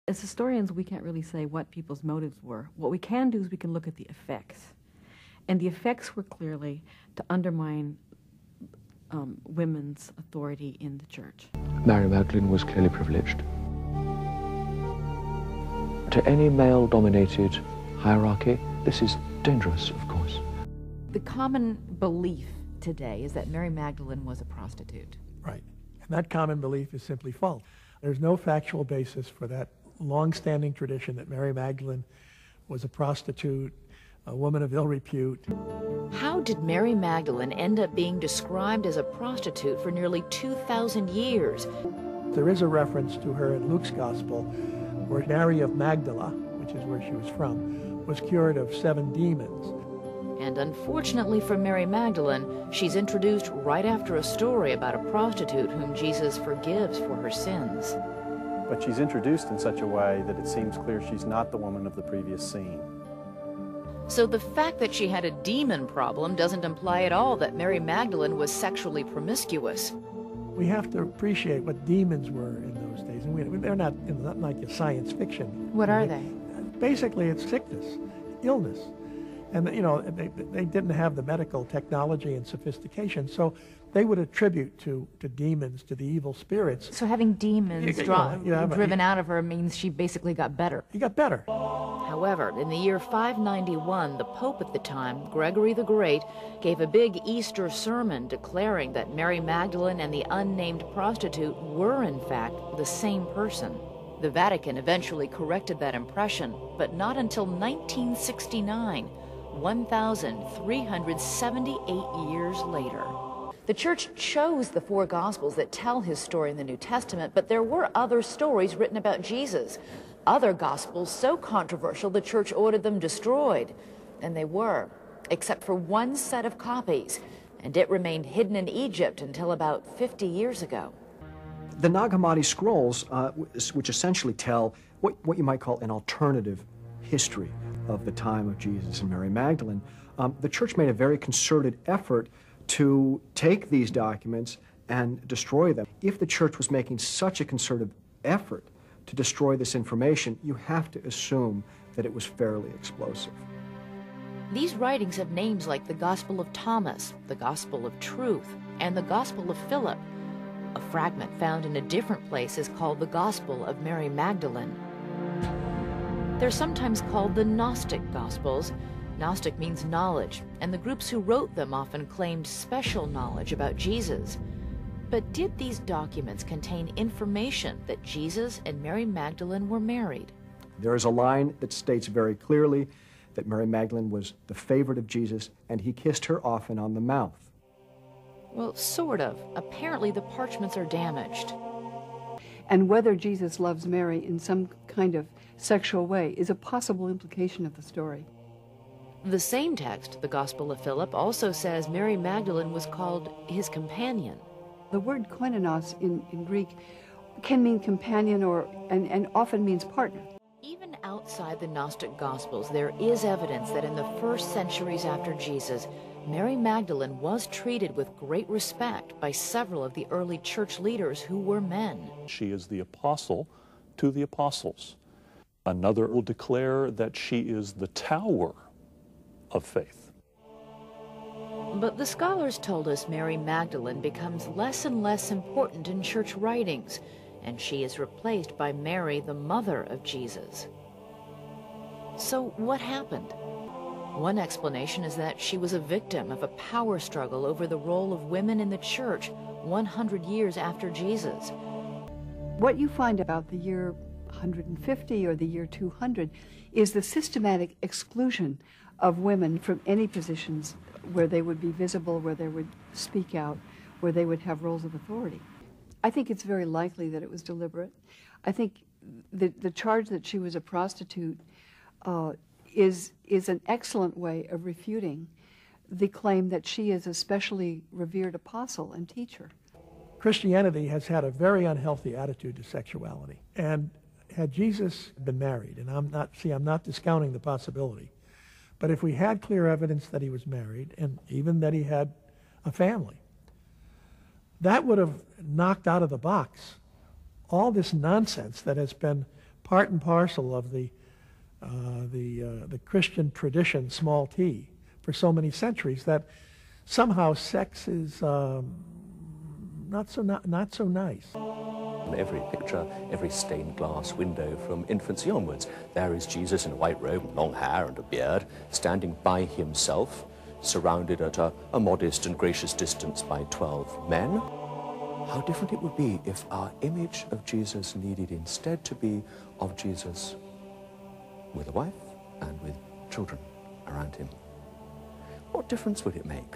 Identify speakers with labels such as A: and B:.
A: As historians, we can't really say what people's motives were. What we can do is we can look at the effects. And the effects were clearly to undermine women's authority in the church.
B: Mary Magdalene was clearly privileged. To any male-dominated hierarchy, this is dangerous, of course.
C: The common belief today is that Mary Magdalene was a prostitute.
D: Right. And that common belief is simply false. There's no factual basis for that long-standing tradition that Mary Magdalene was a prostitute, a woman of ill repute.
C: How did Mary Magdalene end up being described as a prostitute for nearly 2,000 years?
D: There is a reference to her in Luke's Gospel where Mary of Magdala, which is where she was from, was cured of 7 demons.
C: And unfortunately for Mary Magdalene, she's introduced right after a story about a prostitute whom Jesus forgives for her sins.
E: But she's introduced in such a way that it seems clear she's not the woman of the previous scene.
C: So the fact that she had a demon problem doesn't imply at all that Mary Magdalene was sexually promiscuous.
D: We have to appreciate what demons were in those days. And they're not like a science fiction.
C: What are they?
D: Basically, it's sickness, illness. And, you know, they didn't have the medical technology and sophistication, so they would attribute to demons, to the evil spirits.
C: So having demons driven out of her means she basically got better.
D: He got better.
C: However, in the year 591, the Pope at the time, Gregory the Great, gave a big Easter sermon declaring that Mary Magdalene and the unnamed prostitute were, in fact, the same person. The Vatican eventually corrected that impression, but not until 1969. 1,378 years later. The church chose the 4 Gospels that tell his story in the New Testament, but there were other stories written about Jesus. Other Gospels so controversial the church ordered them destroyed. And they were, except for one set of copies, and it remained hidden in Egypt until about 50 years ago.
F: The Nag Hammadi scrolls, which essentially tell what you might call an alternative history of the time of Jesus and Mary Magdalene, the church made a very concerted effort to take these documents and destroy them. If the church was making such a concerted effort to destroy this information, you have to assume that it was fairly explosive.
C: These writings have names like the Gospel of Thomas, the Gospel of Truth, and the Gospel of Philip. A fragment found in a different place is called the Gospel of Mary Magdalene. They're sometimes called the Gnostic Gospels. Gnostic means knowledge, and the groups who wrote them often claimed special knowledge about Jesus. But did these documents contain information that Jesus and Mary Magdalene were married?
F: There is a line that states very clearly that Mary Magdalene was the favorite of Jesus, and he kissed her often on the mouth.
C: Well, sort of. Apparently the parchments are damaged.
G: And whether Jesus loves Mary in some kind of sexual way is a possible implication of the story.
C: The same text, the Gospel of Philip, also says Mary Magdalene was called his companion.
G: The word koinonos in Greek can mean companion and often means partner.
C: Even outside the Gnostic Gospels, there is evidence that in the first centuries after Jesus, Mary Magdalene was treated with great respect by several of the early church leaders who were men.
H: She is the apostle to the apostles. Another will declare that she is the tower of faith.
C: But the scholars told us Mary Magdalene becomes less and less important in church writings, and she is replaced by Mary, the mother of Jesus. So what happened? One explanation is that she was a victim of a power struggle over the role of women in the church 100 years after Jesus.
G: What you find about the year 150 or the year 200 is the systematic exclusion of women from any positions where they would be visible, where they would speak out, where they would have roles of authority. I think it's very likely that it was deliberate. I think the charge that she was a prostitute is an excellent way of refuting the claim that she is a specially revered apostle and teacher.
D: Christianity has had a very unhealthy attitude to sexuality. And had Jesus been married, and I'm not discounting the possibility, but if we had clear evidence that he was married and even that he had a family, that would have knocked out of the box all this nonsense that has been part and parcel of the Christian tradition, small t, for so many centuries that somehow sex is not so nice.
B: In every picture, every stained glass window from infancy onwards, there is Jesus in a white robe, long hair and a beard, standing by himself, surrounded at a modest and gracious distance by 12 men. How different it would be if our image of Jesus needed instead to be of Jesus with a wife and with children around him. What difference would it make?